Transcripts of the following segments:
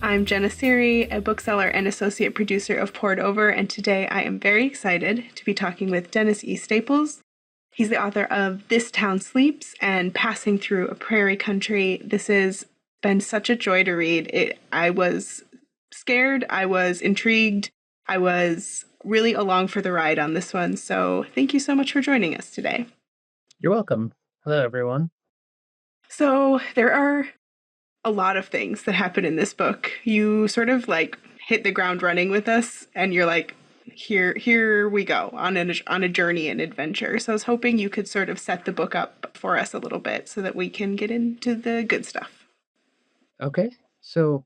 I'm Jenna Seery, a bookseller and associate producer of Poured Over, and today I am very excited to be talking with Dennis E. Staples. He's the author of This Town Sleeps and Passing Through a Prairie Country. This has been such a joy to read. I was scared, I was intrigued, I was really along for the ride on this one, so thank you so much for joining us today. You're welcome. Hello, everyone. So there are a lot of things that happen in this book. You sort of like hit the ground running with us, and you're like, here we go on a journey and adventure. So I was hoping you could sort of set the book up for us a little bit so that we can get into the good stuff. Okay, so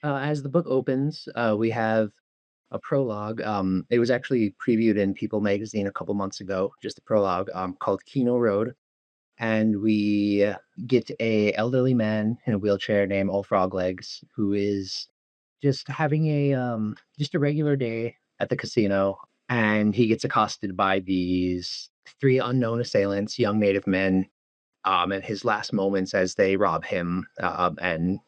as the book opens, we have a prologue. It was actually previewed in People magazine a couple months ago, just a prologue called Keno Road. And we get a elderly man in a wheelchair named Old Frog Legs, who is just having just a regular day at the casino, and he gets accosted by these three unknown assailants, young native men, at his last moments as they rob him and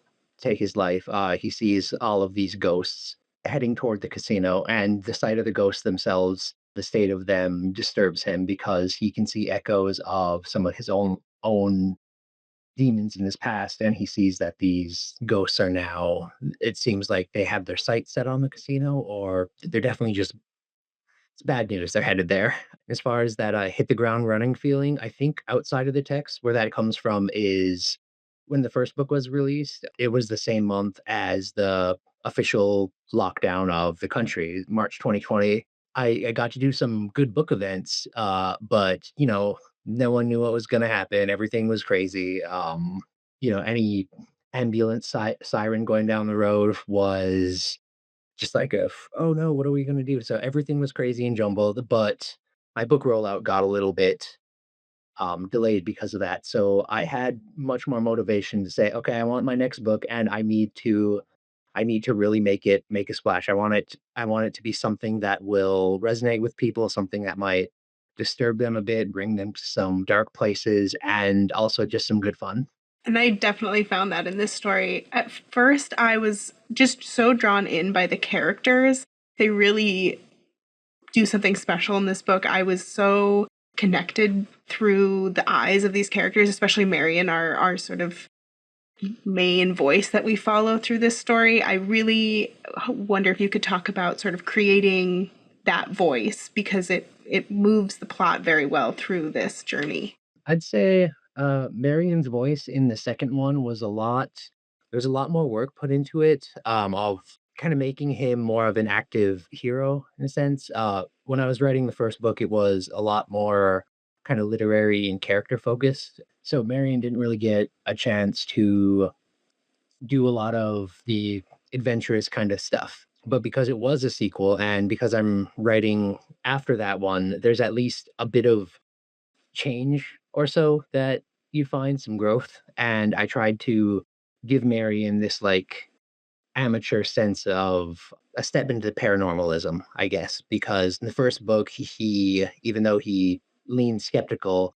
take his life. He sees all of these ghosts heading toward the casino, and the sight of the ghosts themselves, the state of them, disturbs him because he can see echoes of some of his own demons in his past, and he sees that these ghosts are now. It seems like they have their sights set on the casino, or they're definitely just it's bad news. They're headed there. As far as that hit the ground running feeling, I think outside of the text, where that comes from is when the first book was released, it was the same month as the official lockdown of the country, March 2020. I got to do some good book events, but no one knew what was going to happen. Everything was crazy. Any ambulance siren going down the road was just like "Oh no, what are we gonna do?" So everything was crazy and jumbled, but my book rollout got a little bit, delayed because of that. So I had much more motivation to say, "Okay, I want my next book, and I need to really make a splash. I want it to be something that will resonate with people, something that might disturb them a bit, bring them to some dark places, and also just some good fun." And I definitely found that in this story. At first, I was just so drawn in by the characters. They really do something special in this book. I was so connected through the eyes of these characters, especially Marion, our sort of main voice that we follow through this story. I really wonder if you could talk about sort of creating that voice because it moves the plot very well through this journey. I'd say, Marion's voice in the second one was there's a lot more work put into it, of kinda making him more of an active hero in a sense. When I was writing the first book, it was a lot more kinda literary and character focused, so Marion didn't really get a chance to do a lot of the adventurous kinda stuff. But because it was a sequel and because I'm writing after that one, there's at least a bit of change or so that you find some growth. And I tried to give Marion this like amateur sense of a step into paranormalism, I guess, because in the first book, he even though he leaned skeptical,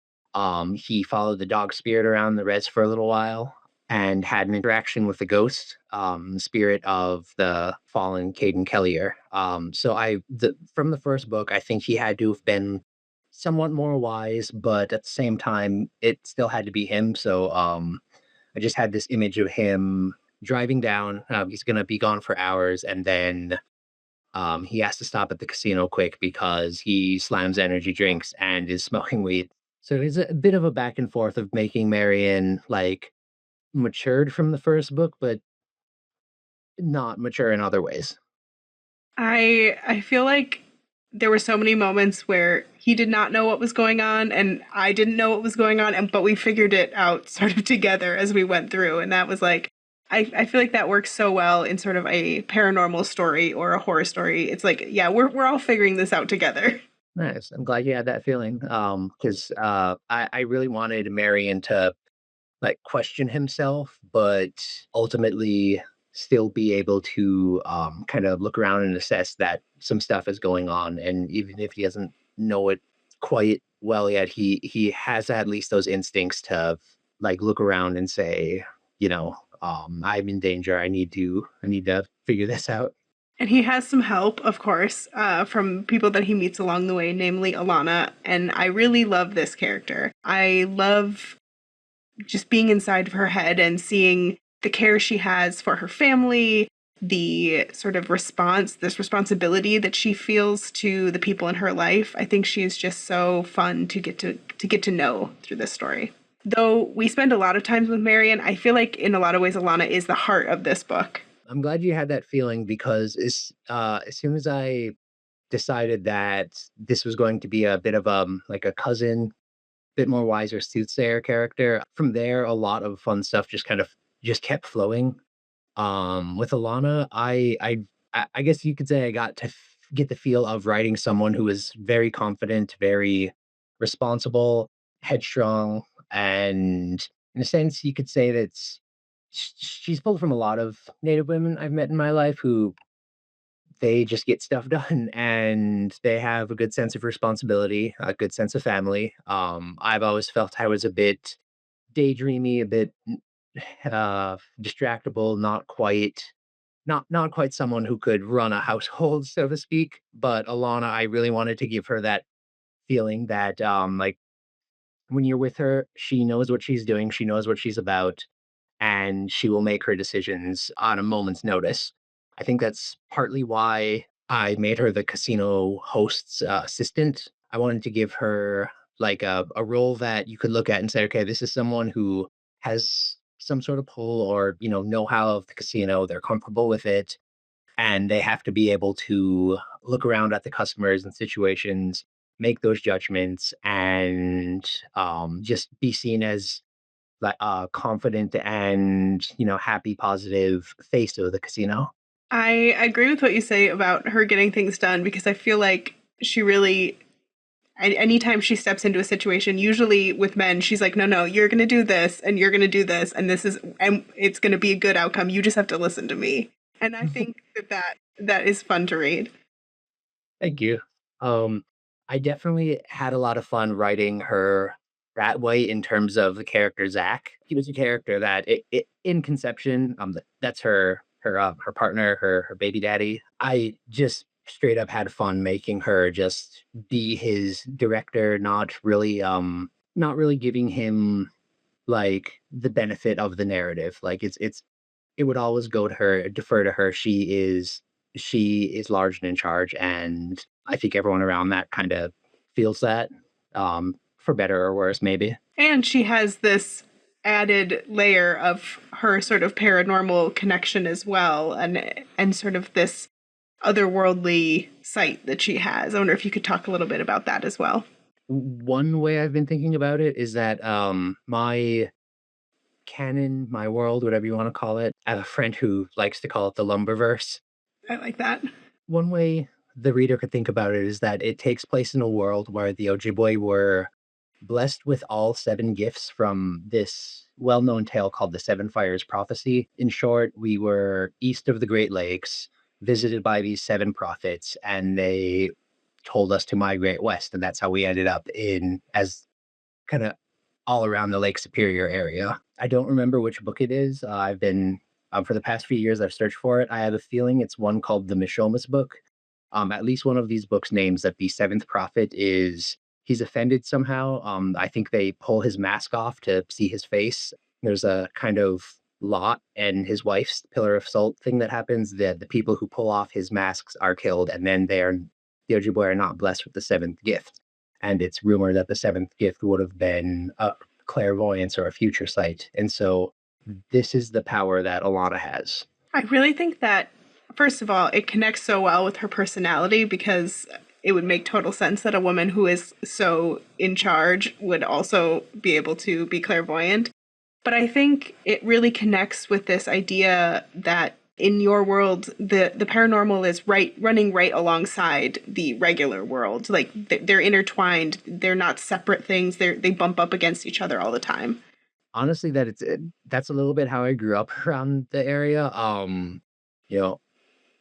he followed the dog spirit around the res for a little while and had an interaction with the ghost, the spirit of the fallen Caden Kellier. From the first book, I think he had to have been somewhat more wise, but at the same time, it still had to be him. So I just had this image of him driving down. He's gonna be gone for hours, and then he has to stop at the casino quick because he slams energy drinks and is smoking weed. So there's a bit of a back and forth of making Marion like matured from the first book, but not mature in other ways. I feel like there were so many moments where he did not know what was going on and I didn't know what was going on, and but we figured it out sort of together as we went through. And that was like I feel like that works so well in sort of a paranormal story or a horror story. It's like, yeah, we're all figuring this out together. Nice. I'm glad you had that feeling. Because I really wanted Marion to like question himself, but ultimately still be able to kind of look around and assess that some stuff is going on. And even if he doesn't know it quite well yet, he has at least those instincts to like look around and say, I'm in danger. I need to figure this out. And he has some help, of course, from people that he meets along the way, namely Alana. And I really love this character. I love just being inside of her head and seeing the care she has for her family, the sort of this responsibility that she feels to the people in her life. I think she is just so fun to get to know through this story. Though we spend a lot of times with Marion, I feel like in a lot of ways Alana is the heart of this book. I'm glad you had that feeling because as soon as I decided that this was going to be a bit of like a cousin, bit more wiser soothsayer character. From there, a lot of fun stuff just kept flowing. With Alana, I guess you could say I got to get the feel of writing someone who was very confident, very responsible, headstrong, and in a sense, you could say that she's pulled from a lot of Native women I've met in my life who they just get stuff done and they have a good sense of responsibility, a good sense of family. I've always felt I was a bit daydreamy, a bit distractible, not quite someone who could run a household, so to speak. But Alana, I really wanted to give her that feeling that like when you're with her, she knows what she's doing, she knows what she's about, and she will make her decisions on a moment's notice. I think that's partly why I made her the casino host's assistant. I wanted to give her like a role that you could look at and say, okay, this is someone who has some sort of pull or, know-how of the casino. They're comfortable with it and they have to be able to look around at the customers and situations, make those judgments, and just be seen as like confident and happy, positive face of the casino. I agree with what you say about her getting things done because I feel like she really anytime she steps into a situation, usually with men, she's like, no, no, you're going to do this and you're going to do this. And it's going to be a good outcome. You just have to listen to me. And I think that is fun to read. Thank you. Um, I definitely had a lot of fun writing her that way in terms of the character Zach. He was a character that in conception, that's her partner, her baby daddy. I just straight up had fun making her just be his director, not really giving him like the benefit of the narrative. Like it would always go to her, defer to her. She is large and in charge, and I think everyone around that kind of feels that, for better or worse, maybe. And she has this added layer of her sort of paranormal connection as well and sort of this otherworldly sight that she has. I wonder if you could talk a little bit about that as well. One way I've been thinking about it is that my canon, my world, whatever you want to call it, I have a friend who likes to call it the Lumberverse. I like that. One way the reader could think about it is that it takes place in a world where the Ojibwe were blessed with all seven gifts from this well known tale called the Seven Fires Prophecy. In short, we were east of the Great Lakes, visited by these seven prophets, and they told us to migrate west. And that's how we ended up in as kind of all around the Lake Superior area. I don't remember which book it is. I've been for the past few years I've searched for it. I have a feeling it's one called the Mishomis book. At least one of these books names that the seventh prophet is he's offended somehow. I think they pull his mask off to see his face. There's a kind of Lot and his wife's pillar of salt thing that happens. The people who pull off his masks are killed, and then the Ojibwe are not blessed with the seventh gift. And it's rumored that the seventh gift would have been a clairvoyance or a future sight. And so this is the power that Alana has. I really think that, first of all, it connects so well with her personality because it would make total sense that a woman who is so in charge would also be able to be clairvoyant. But I think it really connects with this idea that in your world, the paranormal is running right alongside the regular world. Like they're intertwined. They're not separate things. They bump up against each other all the time. Honestly, that's a little bit how I grew up around the area. You know,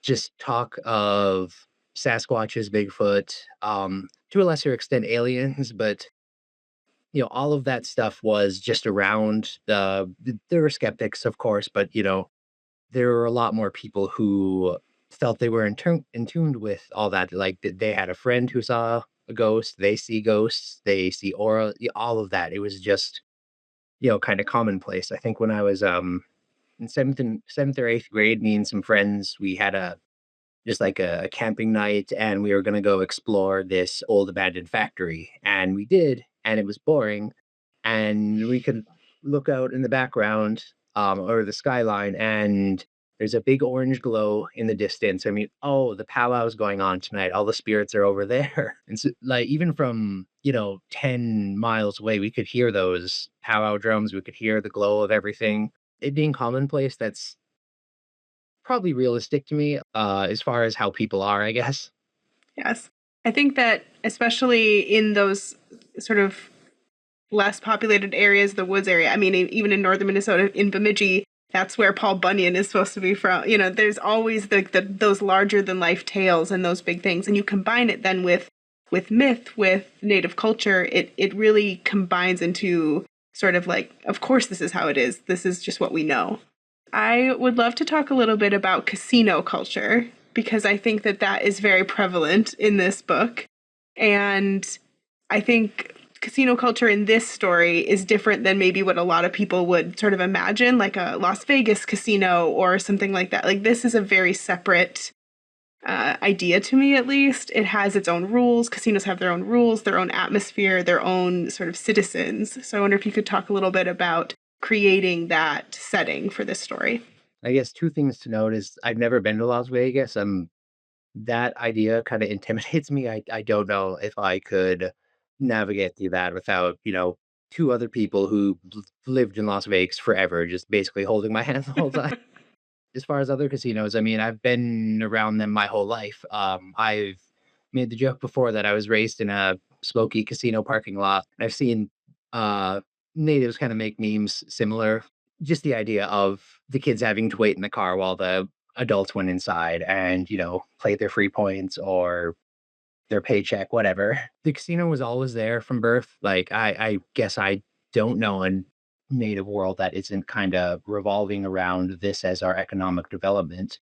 just talk of Sasquatches, Bigfoot, to a lesser extent aliens, but all of that stuff was just around. There were skeptics, of course, but there were a lot more people who felt they were in tuned with all that. Like they had a friend who saw a ghost, they see ghosts, they see aura, all of that. It was just kind of commonplace. I think when I was in seventh or eighth grade, me and some friends, we had a just like a camping night, and we were going to go explore this old abandoned factory, and we did, and it was boring, and we could look out in the background, or the skyline, and there's a big orange glow in the distance. I mean, oh, the powwow's going on tonight, all the spirits are over there. And so, like, even from 10 miles away, we could hear those powwow drums, we could hear the glow of everything. It being commonplace, that's probably realistic to me, as far as how people are, I guess. Yes. I think that especially in those sort of less populated areas, the woods area, I mean, even in northern Minnesota, in Bemidji, that's where Paul Bunyan is supposed to be from. There's always those larger than life tales and those big things. And you combine it then with myth, with native culture, it really combines into sort of like, of course, this is how it is. This is just what we know. I would love to talk a little bit about casino culture because I think that is very prevalent in this book. And I think casino culture in this story is different than maybe what a lot of people would sort of imagine, like a Las Vegas casino or something like that. Like, this is a very separate idea to me, at least. It has its own rules. Casinos have their own rules, their own atmosphere, their own sort of citizens. So I wonder if you could talk a little bit about creating that setting for this story. I guess two things to note is I've never been to Las Vegas. That idea kind of intimidates me. I don't know if I could navigate through that without, two other people who lived in Las Vegas forever, just basically holding my hand the whole time. As far as other casinos, I mean, I've been around them my whole life. I've made the joke before that I was raised in a smoky casino parking lot. I've seen uh, natives kind of make memes similar. Just the idea of the kids having to wait in the car while the adults went inside and, play their free points or their paycheck, whatever. The casino was always there from birth. Like, I guess I don't know a native world that isn't kind of revolving around this as our economic development.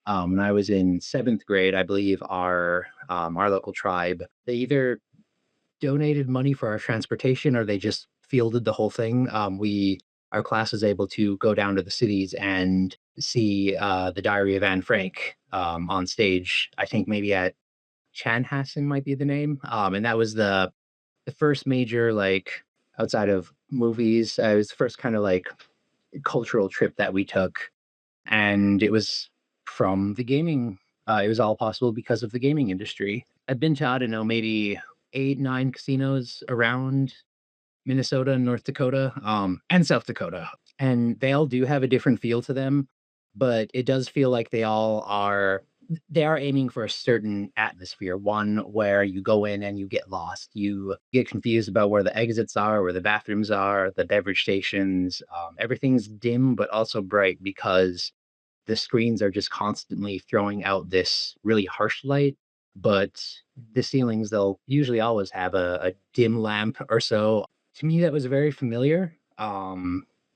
When I was in seventh grade, I believe our local tribe, they either donated money for our transportation or they just fielded the whole thing. Our class was able to go down to the cities and see the Diary of Anne Frank on stage. I think maybe at Chanhassen might be the name. And that was the first major, like, outside of movies, it was the first kind of like cultural trip that we took, and it was from the gaming. It was all possible because of the gaming industry. I've been to, I don't know, maybe 8, 9 casinos around Minnesota and North Dakota, and South Dakota, and they all do have a different feel to them, but it does feel like they are aiming for a certain atmosphere, one where you go in and you get lost. You get confused about where the exits are, where the bathrooms are, the beverage stations. Everything's dim, but also bright because the screens are just constantly throwing out this really harsh light. But the ceilings, they'll usually always have a dim lamp or so. To me, that was very familiar.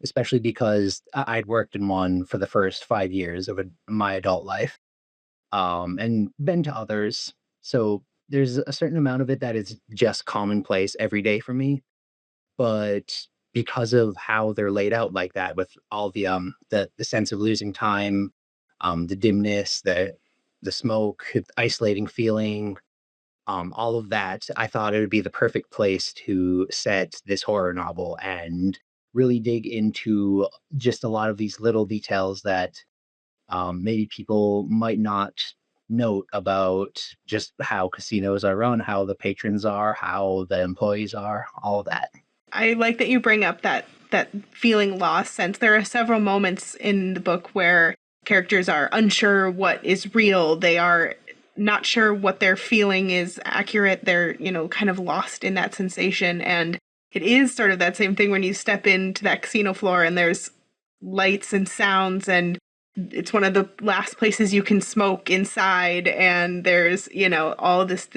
Especially because I'd worked in one for the first 5 years of my adult life, and been to others. So there's a certain amount of it that is just commonplace every day for me. But because of how they're laid out like that, with all the sense of losing time, the dimness, the smoke, isolating feeling, all of that, I thought it would be the perfect place to set this horror novel and really dig into just a lot of these little details that maybe people might not note about just how casinos are run, how the patrons are, how the employees are, all of that. I like that you bring up that feeling lost sense. There are several moments in the book where characters are unsure what is real. They are not sure what they're feeling is accurate. They're, kind of lost in that sensation. And it is sort of that same thing when you step into that casino floor and there's lights and sounds, and it's one of the last places you can smoke inside, and there's, all this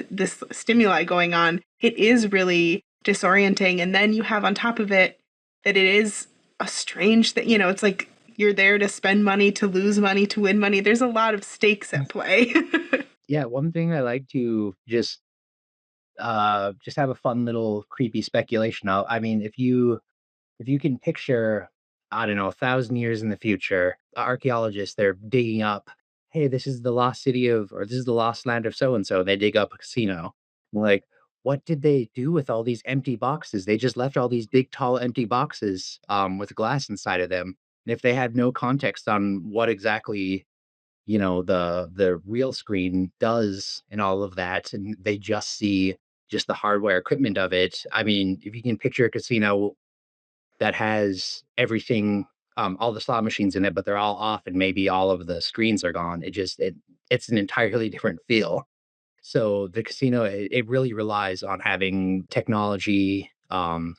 stimuli going on. It is really disorienting. And then you have on top of it that it is a strange thing. It's like you're there to spend money, to lose money, to win money. There's a lot of stakes at play. Yeah, one thing I like to just have a fun little creepy speculation of. I mean, if you can picture, I don't know, 1,000 years in the future, archaeologists, they're digging up, hey, this is the lost city of, or this is the lost land of so and so. They dig up a casino. Like, what did they do with all these empty boxes? They just left all these big, tall, empty boxes with glass inside of them. And if they had no context on what exactly, the real screen does and all of that, and they just see just the hardware equipment of it. I mean, if you can picture a casino that has everything, all the slot machines in it, but they're all off and maybe all of the screens are gone. It's an entirely different feel. So the casino, it really relies on having technology,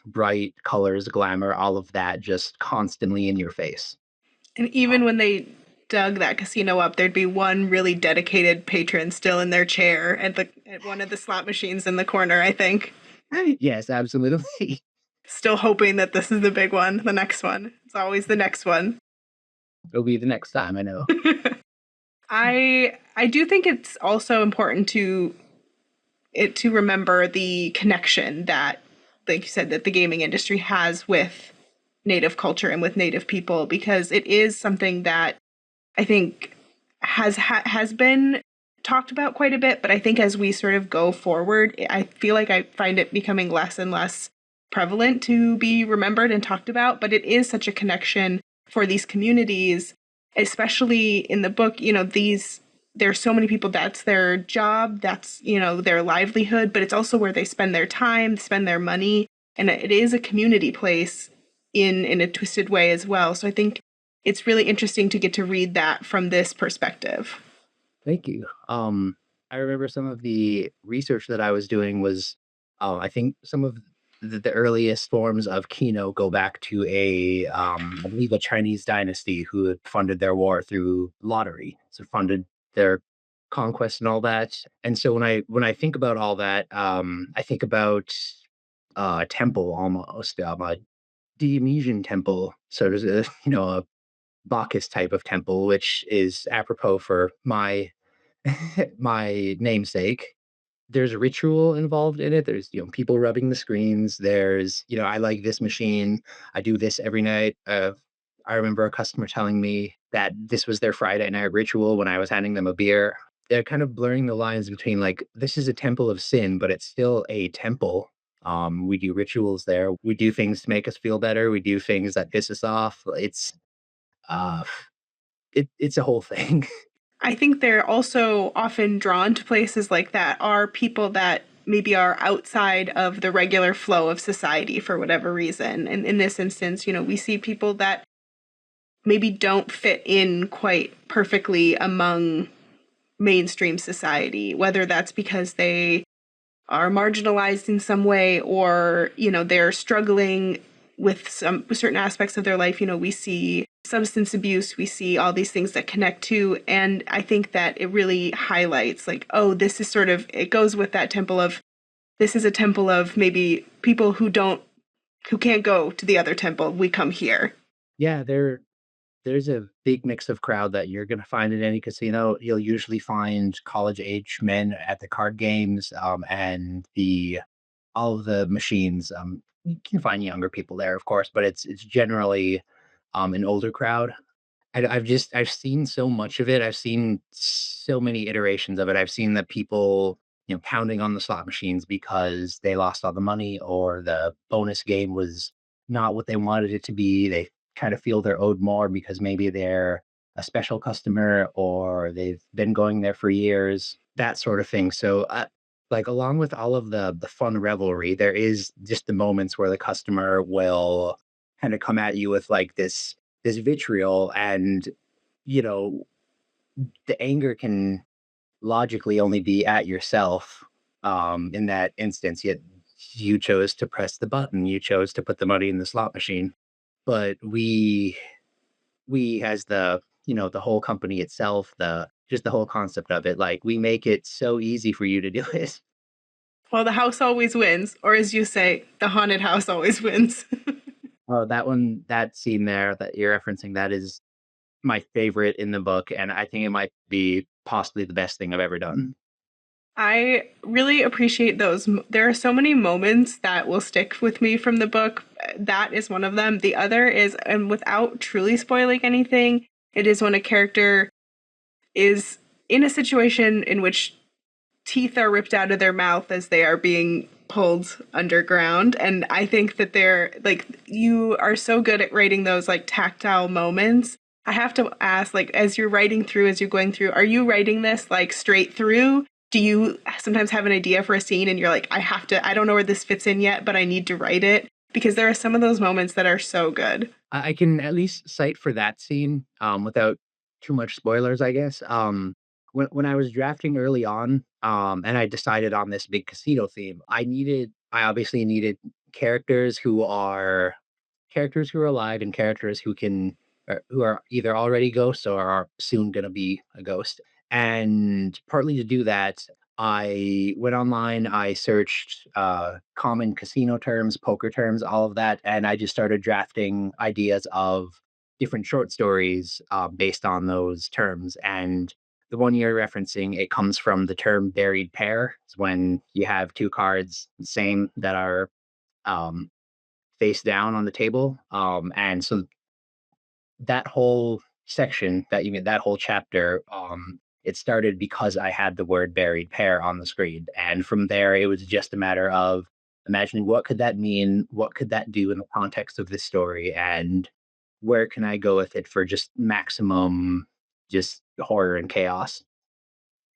bright colors, glamour, all of that just constantly in your face. And even when they dug that casino up, there'd be one really dedicated patron still in their chair at one of the slot machines in the corner, I think. Yes, absolutely. Still hoping that this is the big one, the next one. It's always the next one. It'll be the next time, I know. I do think it's also important to remember the connection that, like you said, that the gaming industry has with Native culture and with Native people, because it is something that I think has been talked about quite a bit. But I think as we sort of go forward, I feel like I find it becoming less and less prevalent to be remembered and talked about. But it is such a connection for these communities, especially in the book. There's so many people, that's their job, that's their livelihood, but it's also where they spend their time, spend their money, and it is a community place in a twisted way as well. So I think it's really interesting to get to read that from this perspective. Thank you. I remember some of the research that I was doing was, I think some of the earliest forms of Kino go back to I believe a Chinese dynasty who had funded their war through lottery, so funded their conquest and all that. And so when I think about all that, I think about a temple almost, a Dionysian temple, so there's a a Bacchus type of temple, which is apropos for my my namesake. There's a ritual involved in it. There's, people rubbing the screens. There's, I like this machine. I do this every night. I remember a customer telling me that this was their Friday night ritual when I was handing them a beer. They're kind of blurring the lines between like, this is a temple of sin, but it's still a temple. We do rituals there. We do things to make us feel better. We do things that piss us off. Uh, it's a whole thing. I think they're also often drawn to places like that are people that maybe are outside of the regular flow of society for whatever reason. And in this instance, we see people that maybe don't fit in quite perfectly among mainstream society, whether that's because they are marginalized in some way, or they're struggling with some certain aspects of their life. We see substance abuse, we see all these things that connect to, and I think that it really highlights like, oh, this is sort of, it goes with that temple of, this is a temple of maybe people who can't go to the other temple, we come here. Yeah, there's a big mix of crowd that you're gonna find in any casino. You'll usually find college age men at the card games, and the all of the machines. You can find younger people there, of course, but it's generally an older crowd. I've seen so much of it. I've seen so many iterations of it. I've seen that people, pounding on the slot machines because they lost all the money or the bonus game was not what they wanted it to be. They kind of feel they're owed more because maybe they're a special customer or they've been going there for years, that sort of thing. So, like along with all of the fun revelry, there is just the moments where the customer will kind of come at you with like this vitriol, and you know the anger can logically only be at yourself in that instance, yet you chose to press the button, you chose to put the money in the slot machine. But we as the whole company itself, the just the whole concept of it, like we make it so easy for you to do it. Well, the house always wins, or as you say, the haunted house always wins. Oh, that one, that scene there that you're referencing, that is my favorite in the book, and I think it might be possibly the best thing I've ever done. I really appreciate those. There are so many moments that will stick with me from the book. That is one of them. The other is, and without truly spoiling anything, it is when a character is in a situation in which teeth are ripped out of their mouth as they are being pulled underground. And I think that they're like, you are so good at writing those like tactile moments. I have to ask, like, as you're writing through, as you're going through, are you writing this like straight through? Do you sometimes have an idea for a scene and you're like, I don't know where this fits in yet, but I need to write it? Because there are some of those moments that are so good. I can at least cite for that scene, without too much spoilers, I guess. When I was drafting early on, and I decided on this big casino theme, I obviously needed characters who are alive and characters who are either already ghosts or are soon gonna be a ghost. And partly to do that, I went online, I searched common casino terms, poker terms, all of that, and I just started drafting ideas of different short stories based on those terms. And the one you're referencing, it comes from the term buried pair. It's when you have two cards, same, that are um, face down on the table. And so that whole section that whole chapter, it started because I had the word buried pair on the screen. And from there, it was just a matter of imagining what could that mean? What could that do in the context of this story? And where can I go with it for just maximum just horror and chaos?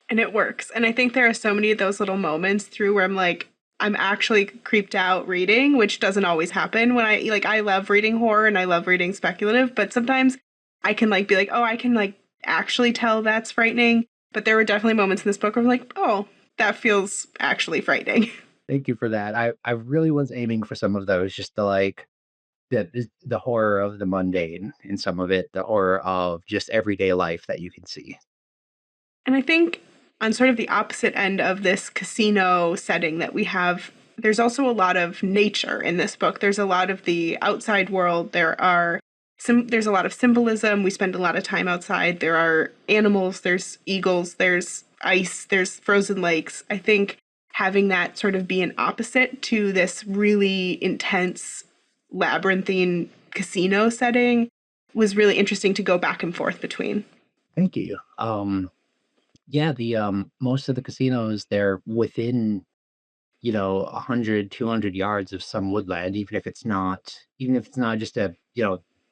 And it works. And I think there are so many of those little moments through where I'm like, I'm actually creeped out reading, which doesn't always happen when I love reading horror and I love reading speculative, but sometimes I can like be like, oh, I can like actually tell that's frightening. But there were definitely moments in this book where I'm like, oh, that feels actually frightening. Thank you for that. I really was aiming for some of those, just to like the horror of the mundane in some of it, the horror of just everyday life that you can see. And I think on sort of the opposite end of this casino setting that we have, there's also a lot of nature in this book. There's a lot of the outside world. There's a lot of symbolism. We spend a lot of time outside. There are animals, there's eagles, there's ice, there's frozen lakes. I think having that sort of be an opposite to this really intense labyrinthine casino setting was really interesting to go back and forth between. Thank you. Yeah, the most of the casinos, they're within, 100, 200 yards of some woodland, even if it's not just a,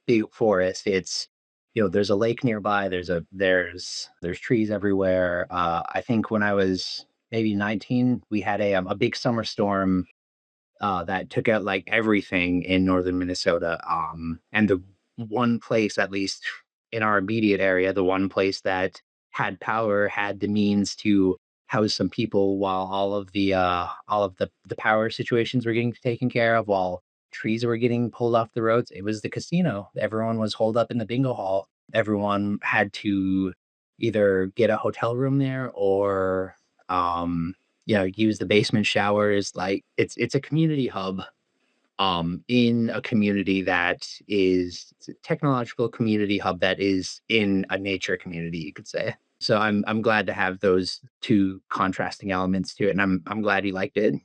big forest. It's, there's a lake nearby, there's trees everywhere. I think when I was maybe 19, we had a big summer storm that took out like everything in northern Minnesota. And the one place, at least in our immediate area, the one place that had power had the means to house some people while all of the power situations were getting taken care of, while trees were getting pulled off the roads. It was the casino. Everyone was holed up in the bingo hall. Everyone had to either get a hotel room there or use the basement showers. Like it's a community hub in a community that is it's a technological community hub that is in a nature community, you could say. So I'm glad to have those two contrasting elements to it, and I'm glad you liked it.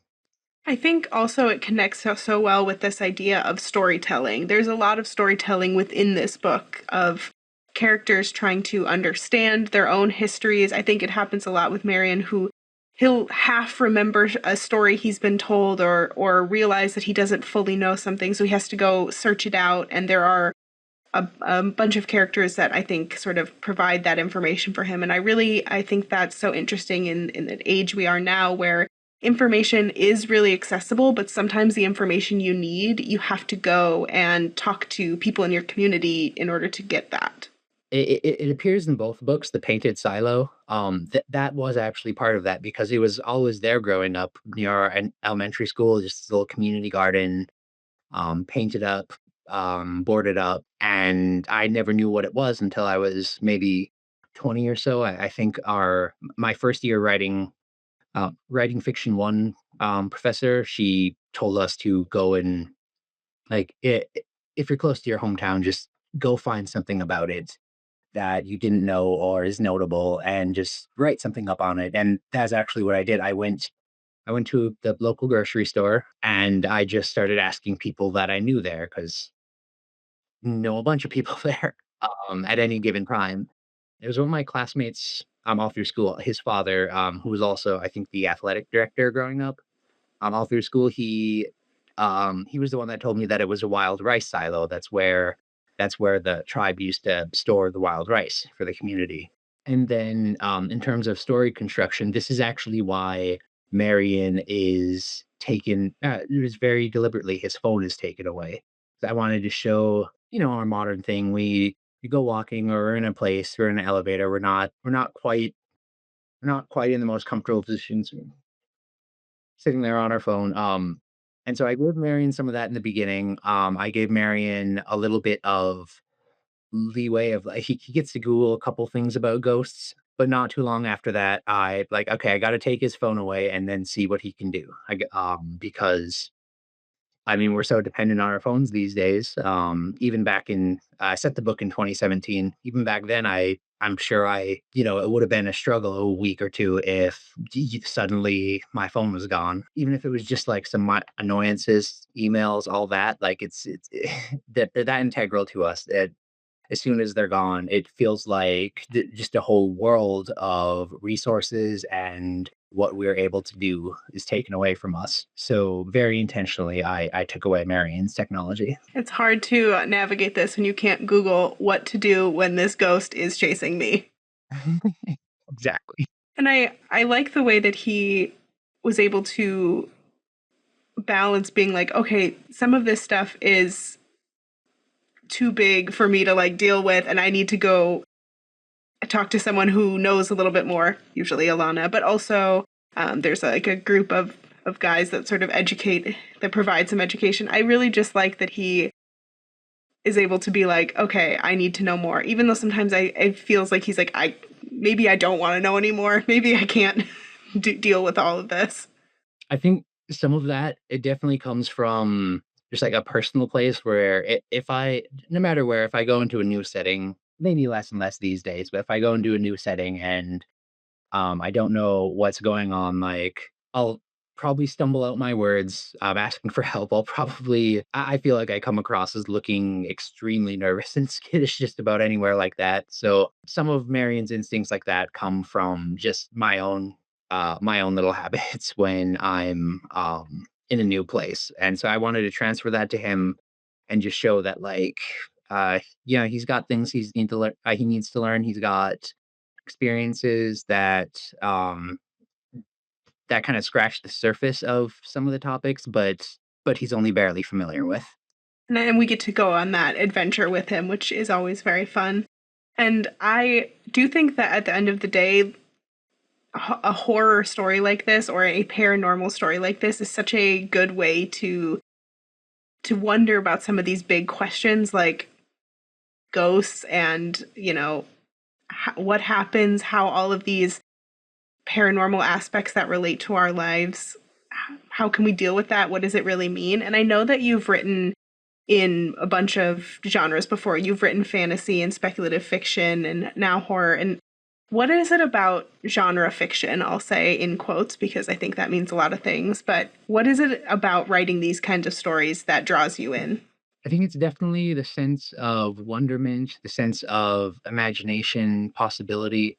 I think also it connects so well with this idea of storytelling. There's a lot of storytelling within this book of characters trying to understand their own histories. I think it happens a lot with Marion, who he'll half remember a story he's been told or realize that he doesn't fully know something, so he has to go search it out. And there are a bunch of characters that I think sort of provide that information for him. And I think that's so interesting in the age we are now, where information is really accessible, but sometimes the information you need, you have to go and talk to people in your community in order to get that. It appears in both books, the painted silo. That was actually part of that because it was always there growing up near our elementary school, just this little community garden, painted up, boarded up, and I never knew what it was until I was maybe 20 or so. I think our my first year writing writing fiction one professor, she told us to go and like if you're close to your hometown, just go find something about it that you didn't know or is notable and just write something up on it. And that's actually what I did. I went to the local grocery store and I just started asking people that I knew there because know a bunch of people there at any given time. It was one of my classmates all through school. His father, who was also, I think, the athletic director growing up, all through school, he was the one that told me that it was a wild rice silo. That's where the tribe used to store the wild rice for the community. And then, in terms of story construction, this is actually why Marion is taken. It was very deliberately his phone is taken away. I wanted to show, our modern thing. We go walking or we're in a place, we're in an elevator. We're not quite in the most comfortable positions, sitting there on our phone. And so I gave Marion some of that in the beginning. I gave Marion a little bit of leeway of like he gets to Google a couple things about ghosts, but not too long after that, I like, okay, I got to take his phone away and then see what he can do. Because I mean, we're so dependent on our phones these days. Even back in, I set the book in 2017. Even back then, I'm sure it would have been a struggle a week or two if suddenly my phone was gone. Even if it was just like some annoyances, emails, all that. Like it's that they're that integral to us that as soon as they're gone, it feels like just a whole world of resources and what we're able to do is taken away from us. So very intentionally, I took away Marion's technology. It's hard to navigate this when you can't Google what to do when this ghost is chasing me. Exactly. And I like the way that he was able to balance being like, okay, some of this stuff is too big for me to like deal with, and I need to go talk to someone who knows a little bit more, usually Alana, but also there's like a group of guys that sort of educate, that provide some education. I really just like that he is able to be like, okay, I need to know more, even though sometimes it feels like he's like, maybe I don't want to know anymore. Maybe I can't deal with all of this. I think some of that it definitely comes from just like a personal place where if I, no matter where, if I go into a new setting, maybe less and less these days, but if I go into a new setting and I don't know what's going on. Like, I'll probably stumble out my words. Asking for help. I feel like I come across as looking extremely nervous and skittish just about anywhere like that. So some of Marion's instincts like that come from just my own little habits when I'm in a new place. And so I wanted to transfer that to him and just show that like, he's got things he needs to learn. He's got experiences that kind of scratch the surface of some of the topics, but he's only barely familiar with. And we get to go on that adventure with him, which is always very fun. And I do think that at the end of the day, a horror story like this or a paranormal story like this is such a good way to wonder about some of these big questions like ghosts and, what happens, how all of these paranormal aspects that relate to our lives, how can we deal with that? What does it really mean? And I know that you've written in a bunch of genres before. You've written fantasy and speculative fiction and now horror. And what is it about genre fiction? I'll say in quotes because I think that means a lot of things. But what is it about writing these kinds of stories that draws you in? I think it's definitely the sense of wonderment, the sense of imagination, possibility,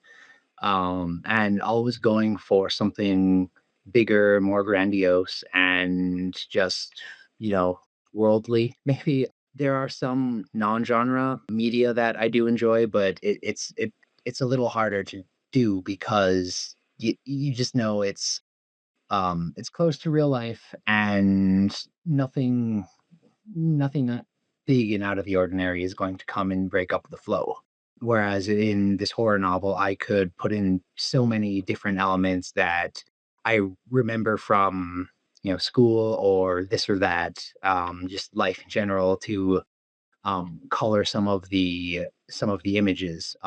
and always going for something bigger, more grandiose, and just, you know, worldly. Maybe there are some non-genre media that I do enjoy, but it's a little harder to do because you just know it's close to real life and nothing big and out of the ordinary is going to come and break up the flow. Whereas in this horror novel, I could put in so many different elements that I remember from, school or this or that, just life in general to color some of the images.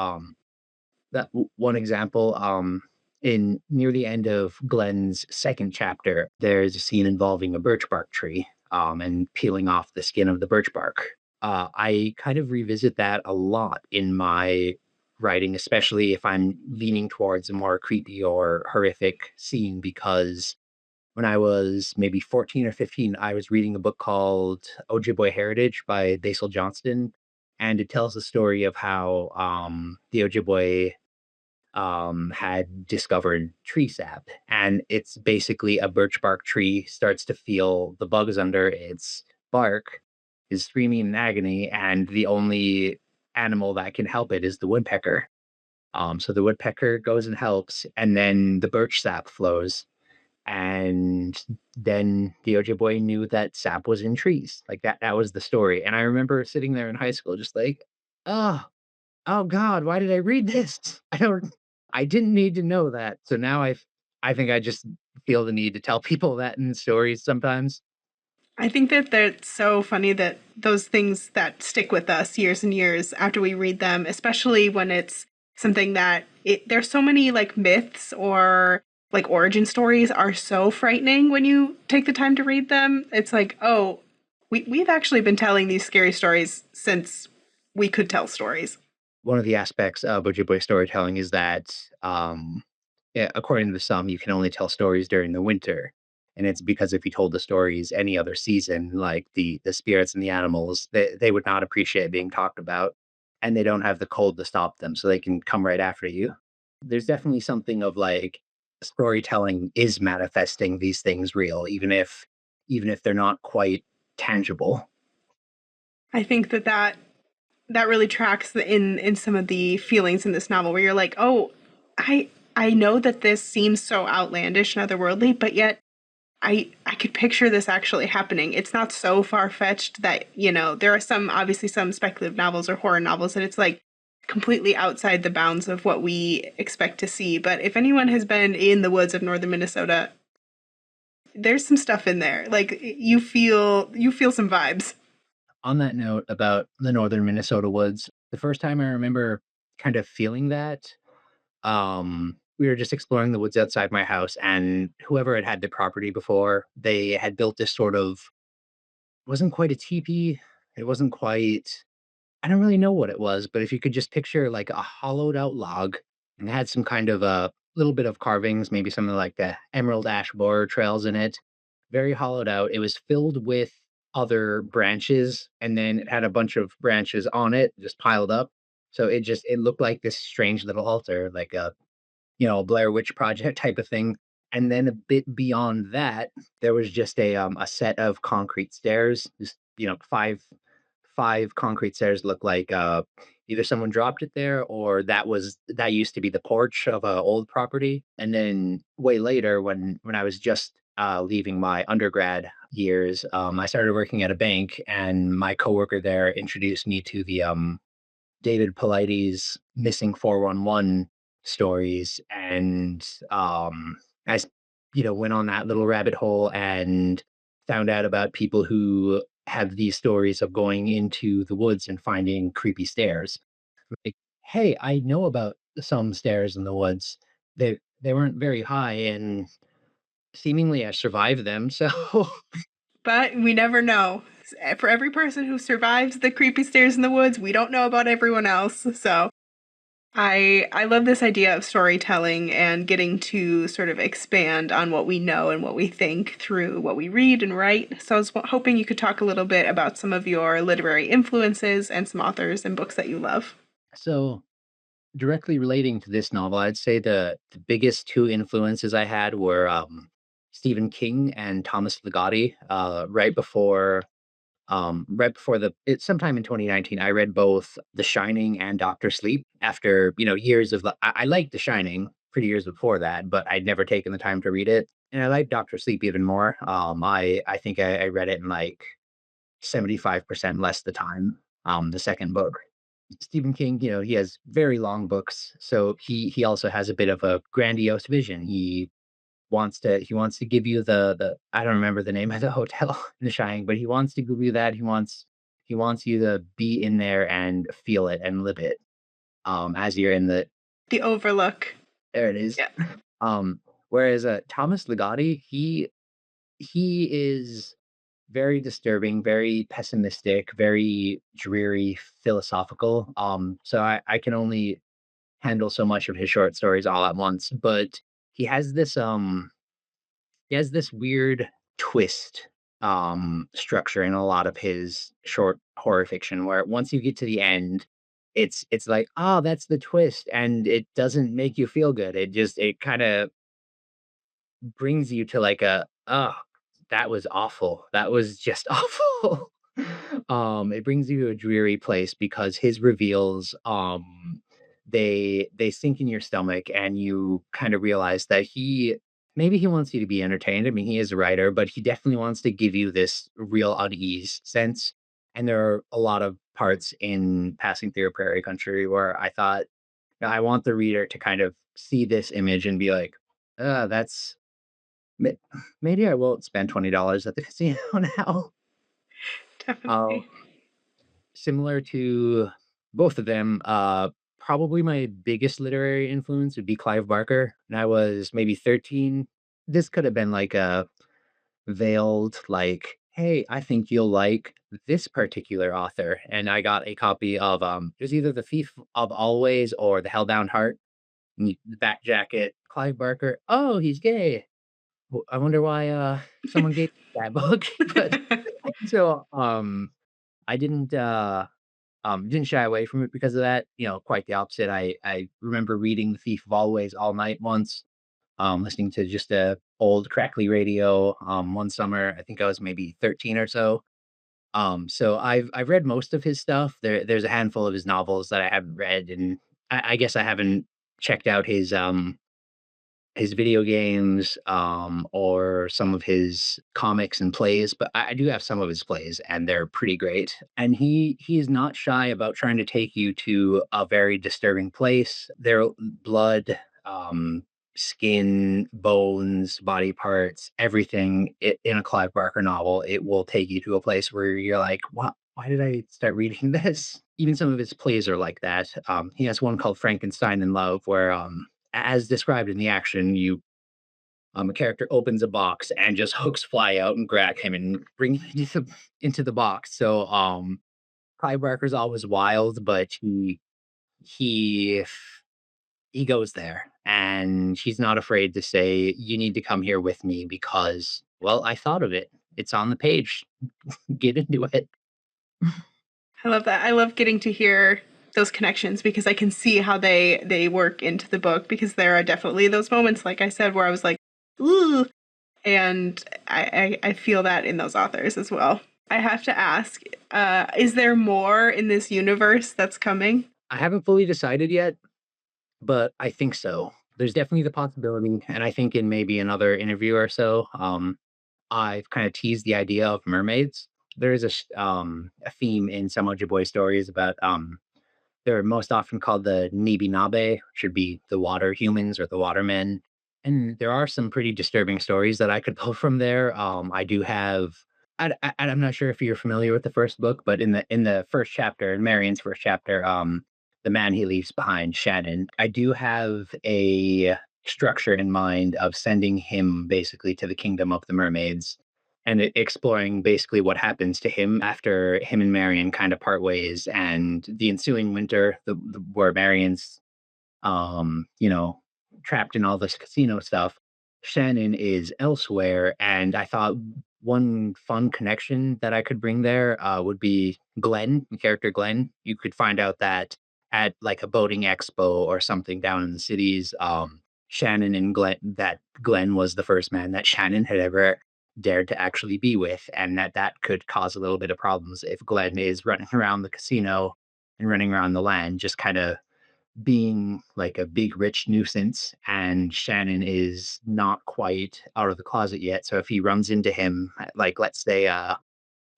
One example, in near the end of Glenn's second chapter, there's a scene involving a birch bark tree, and peeling off the skin of the birch bark. I kind of revisit that a lot in my writing, especially if I'm leaning towards a more creepy or horrific scene, because when I was maybe 14 or 15, I was reading a book called Ojibwe Heritage by Basil Johnston, and it tells the story of how the Ojibwe had discovered tree sap. And it's basically a birch bark tree starts to feel the bugs under its bark, is screaming in agony, and the only animal that can help it is the woodpecker. So the woodpecker goes and helps, and then the birch sap flows. And then the Ojibwe knew that sap was in trees. Like that was the story. And I remember sitting there in high school just like, oh, oh God, why did I read this? I didn't need to know that. So now I think I just feel the need to tell people that in stories sometimes. I think that that's so funny that those things that stick with us years and years after we read them, especially when it's something that there's so many like myths or like origin stories are so frightening when you take the time to read them. It's like, oh, we've actually been telling these scary stories since we could tell stories. One of the aspects of Ojibwe storytelling is that, yeah, according to some, you can only tell stories during the winter. And it's because if you told the stories any other season, like the spirits and the animals, they would not appreciate being talked about, and they don't have the cold to stop them, so they can come right after you. There's definitely something of like storytelling is manifesting these things real, even if they're not quite tangible. I think that really tracks in some of the feelings in this novel where you're like, oh, I know that this seems so outlandish and otherworldly, but yet I could picture this actually happening. It's not so far fetched that, there are some obviously some speculative novels or horror novels that it's like completely outside the bounds of what we expect to see. But if anyone has been in the woods of northern Minnesota, there's some stuff in there. Like you feel some vibes. On that note about the northern Minnesota woods, the first time I remember kind of feeling that, we were just exploring the woods outside my house, and whoever had the property before, they had built this sort of, wasn't quite a teepee. It wasn't quite, I don't really know what it was, but if you could just picture like a hollowed out log, and it had some kind of a little bit of carvings, maybe something like the emerald ash borer trails in it, very hollowed out. It was filled with other branches, and then it had a bunch of branches on it just piled up. So it looked like this strange little altar, like a, Blair Witch Project type of thing. And then a bit beyond that, there was just a set of concrete stairs, just, five concrete stairs look like, either someone dropped it there or that used to be the porch of a old property. And then way later when I was just, leaving my undergrad years, I started working at a bank, and my coworker there introduced me to the, David Paulides missing 411 stories, and I went on that little rabbit hole and found out about people who have these stories of going into the woods and finding creepy stairs. Like, hey, I know about some stairs in the woods. They weren't very high, and seemingly I survived them. So But we never know. For every person who survives the creepy stairs in the woods, we don't know about everyone else. So I love this idea of storytelling and getting to sort of expand on what we know and what we think through what we read and write. So I was hoping you could talk a little bit about some of your literary influences and some authors and books that you love. so directly relating to this novel, I'd say the biggest two influences I had were, Stephen King and Thomas Ligotti. Right before sometime in 2019, I read both The Shining and Doctor Sleep after, years of I liked The Shining pretty years before that, but I'd never taken the time to read it. And I liked Doctor Sleep even more. I think I read it in like 75% less the time, the second book. Stephen King, he has very long books, so he also has a bit of a grandiose vision. He wants to give you the I don't remember the name of the hotel in The Shining, but he wants to give you that. He wants you to be in there and feel it and live it, as you're in the The Overlook. there it is. Yeah. Whereas Thomas Ligotti, he is very disturbing, very pessimistic, very dreary, philosophical. So I can only handle so much of his short stories all at once. But he has this um he has this weird twist structure in a lot of his short horror fiction where once you get to the end, it's like, oh, that's the twist, and it doesn't make you feel good. It kind of brings you to like a, "Oh, that was awful. That was just awful." It brings you to a dreary place because his reveals, they sink in your stomach and you kind of realize that maybe he wants you to be entertained. I mean, he is a writer, but he definitely wants to give you this real unease sense. And there are a lot of parts in Passing Through Prairie Country where I thought, I want the reader to kind of see this image and be like, that's May maybe I won't spend $20 at the casino now. Uh, Definitely. Similar to both of them, probably my biggest literary influence would be Clive Barker, and I was maybe 13. This could have been like a veiled, like, "Hey, I think you'll like this particular author," and I got a copy of, it was either The Thief of Always or The Hellbound Heart, and the back jacket, Clive Barker, "Oh, he's gay." I wonder why, someone gave that book, but so, I didn't shy away from it because of that, quite the opposite. I remember reading The Thief of Always all night once, listening to just a old crackly radio, one summer. I think I was maybe 13 or so. So I've read most of his stuff. There's a handful of his novels that I haven't read, and I guess I haven't checked out his video games, or some of his comics and plays, but I do have some of his plays, and they're pretty great. And he is not shy about trying to take you to a very disturbing place. There, blood, skin, bones, body parts, everything in a Clive Barker novel, it will take you to a place where you're like, "What? Why did I start reading this?" Even some of his plays are like that. He has one called Frankenstein in Love, where as described in the action, a character opens a box and just hooks fly out and grab him and bring him into the box. So Clive Barker's always wild, but he he goes there and he's not afraid to say, "You need to come here with me because, well, I thought of it. It's on the page. Get into it." I love that. I love getting to hear those connections because I can see how they work into the book because there are definitely those moments, like I said, where I was like, ooh, and I feel that in those authors as well. I have to ask, is there more in this universe that's coming? I haven't fully decided yet, but I think so. There's definitely the possibility, and I think in maybe another interview or so, I've kind of teased the idea of mermaids. There is a theme in some Ojibwe stories about they're most often called the Nibinabe, which would be the water humans or the watermen. And there are some pretty disturbing stories that I could pull from there. I do have. I'm not sure if you're familiar with the first book, but in the first chapter, in Marion's first chapter, the man he leaves behind, Shannon, I do have a structure in mind of sending him basically to the kingdom of the mermaids and exploring basically what happens to him after him and Marion kind of part ways and the ensuing winter, where Marion's, you know, trapped in all this casino stuff. Shannon is elsewhere, and I thought one fun connection that I could bring there would be Glenn, the character Glenn. You could find out that at like a boating expo or something down in the cities, Shannon and Glenn was the first man that Shannon had ever dared to actually be with, and that could cause a little bit of problems if Glenn is running around the casino and running around the land, just kind of being like a big rich nuisance, and Shannon is not quite out of the closet yet. So if he runs into him at, like, let's say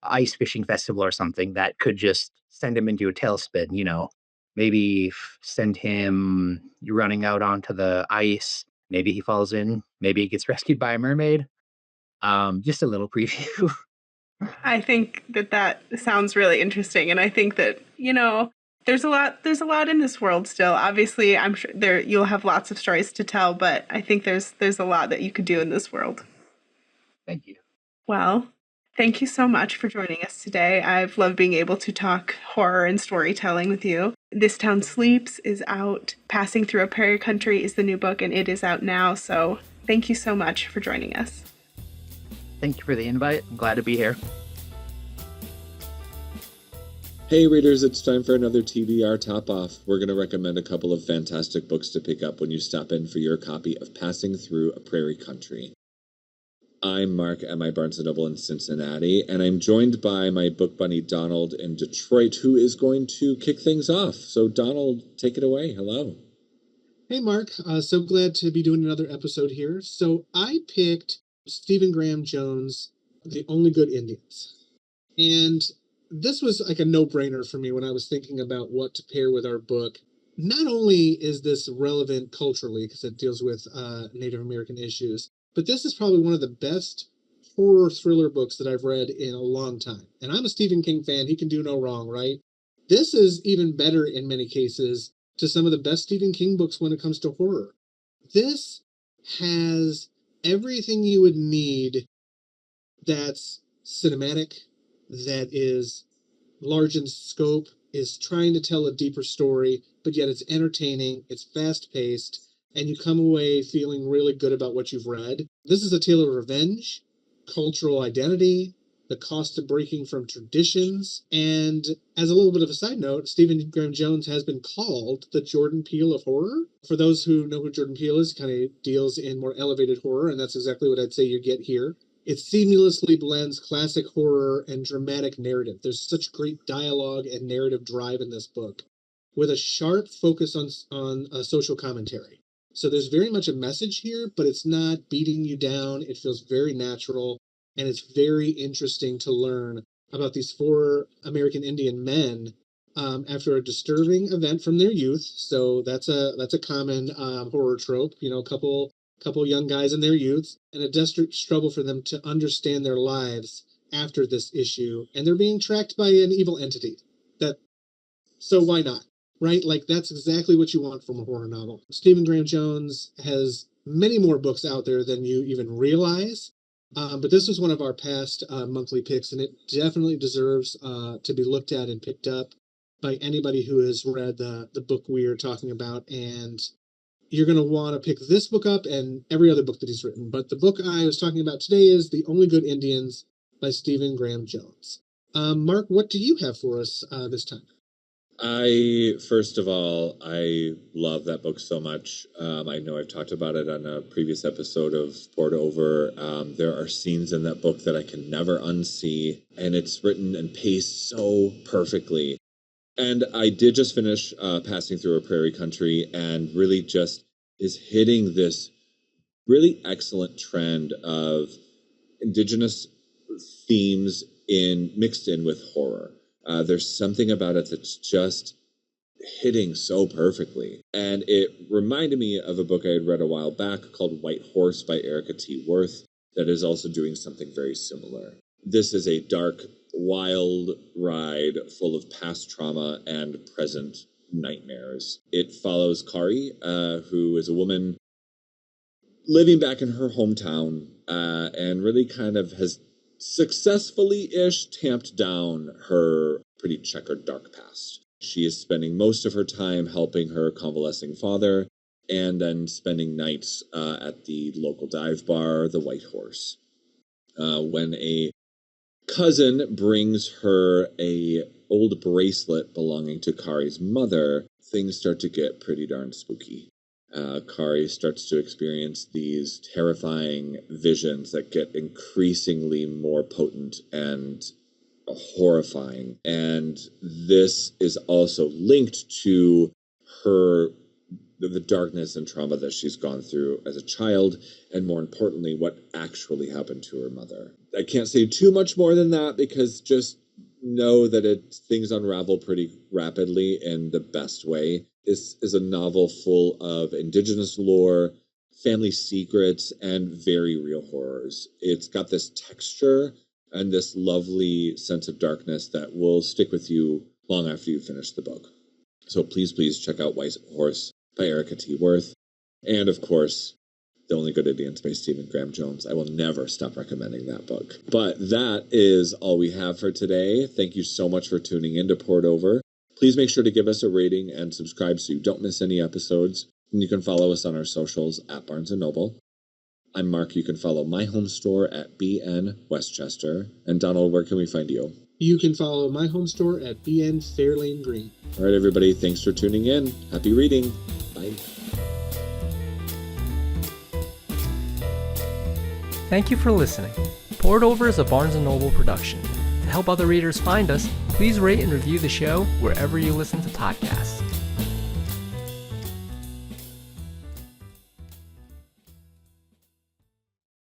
ice fishing festival or something, that could just send him into a tailspin, maybe send him running out onto the ice. Maybe he falls in, maybe he gets rescued by a mermaid. Just a little preview. I think that sounds really interesting, and I think that There's a lot in this world still. Obviously, I'm sure there you'll have lots of stories to tell, but I think there's a lot that you could do in this world. Thank you. Well, thank you so much for joining us today. I've loved being able to talk horror and storytelling with you. This Town Sleeps is out. Passing Through a Prairie Country is the new book, and it is out now. So thank you so much for joining us. Thank you for the invite. I'm glad to be here. Hey readers, it's time for another TBR Top Off. We're going to recommend a couple of fantastic books to pick up when you stop in for your copy of Passing Through a Prairie Country. I'm Mark at my Barnes & Noble in Cincinnati, and I'm joined by my book buddy Donald in Detroit, who is going to kick things off. So Donald, take it away. Hello. Hey Mark, so glad to be doing another episode here. So I picked Stephen Graham Jones' The Only Good Indians. And this was like a no-brainer for me when I was thinking about what to pair with our book. Not only is this relevant culturally, because it deals with Native American issues, but this is probably one of the best horror thriller books that I've read in a long time. And I'm a Stephen King fan. He can do no wrong, right? This is even better in many cases to some of the best Stephen King books when it comes to horror. This has everything you would need that's cinematic, that is large in scope, is trying to tell a deeper story, but yet it's entertaining, it's fast-paced, and you come away feeling really good about what you've read. This is a tale of revenge, cultural identity, the cost of breaking from traditions, and as a little bit of a side note, Stephen Graham Jones has been called the Jordan Peele of horror. For those who know who Jordan Peele is, kind of deals in more elevated horror, and that's exactly what I'd say you get here. It seamlessly blends classic horror and dramatic narrative. There's such great dialogue and narrative drive in this book, with a sharp focus on a social commentary. So there's very much a message here, but it's not beating you down. It feels very natural, and it's very interesting to learn about these four American Indian men after a disturbing event from their youth. So that's a common horror trope. You know, a couple young guys in their youth, and a desperate struggle for them to understand their lives after this issue, and they're being tracked by an evil entity. So why not? Right? Like, that's exactly what you want from a horror novel. Stephen Graham Jones has many more books out there than you even realize, but this was one of our past monthly picks, and it definitely deserves to be looked at and picked up by anybody who has read the book we are talking about, and you're going to want to pick this book up and every other book that he's written. But the book I was talking about today is The Only Good Indians by Stephen Graham Jones. Mark, what do you have for us this time? First of all, I love that book so much. I know I've talked about it on a previous episode of Poured Over. There are scenes in that book that I can never unsee, and it's written and paced so perfectly. And I did just finish Passing Through a Prairie Country, and really just is hitting this really excellent trend of indigenous themes mixed in with horror. There's something about it that's just hitting so perfectly. And it reminded me of a book I had read a while back called White Horse by Erica T. Worth that is also doing something very similar. This is a dark, wild ride full of past trauma and present nightmares. It follows Kari, who is a woman living back in her hometown, and really kind of has successfully-ish tamped down her pretty checkered dark past. She is spending most of her time helping her convalescing father, and then spending nights at the local dive bar, the White Horse. When a cousin brings her a old bracelet belonging to Kari's mother, things start to get pretty darn spooky. Kari starts to experience these terrifying visions that get increasingly more potent and horrifying. And this is also linked to the darkness and trauma that she's gone through as a child, and more importantly, what actually happened to her mother. I can't say too much more than that, because just know that things unravel pretty rapidly in the best way. This is a novel full of indigenous lore, family secrets, and very real horrors. It's got this texture and this lovely sense of darkness that will stick with you long after you finish the book. So please check out White Horse by Erica T. Worth. And of course, The Only Good Indians by Stephen Graham Jones. I will never stop recommending that book. But that is all we have for today. Thank you so much for tuning in to Poured Over. Please make sure to give us a rating and subscribe so you don't miss any episodes. And you can follow us on our socials at Barnes & Noble. I'm Mark. You can follow my home store at BN Westchester. And Donald, where can we find you? You can follow my home store at BN Fairlane Green. All right, everybody. Thanks for tuning in. Happy reading. Bye. Thank you for listening. Poured Over is a Barnes & Noble production. To help other readers find us, please rate and review the show wherever you listen to podcasts.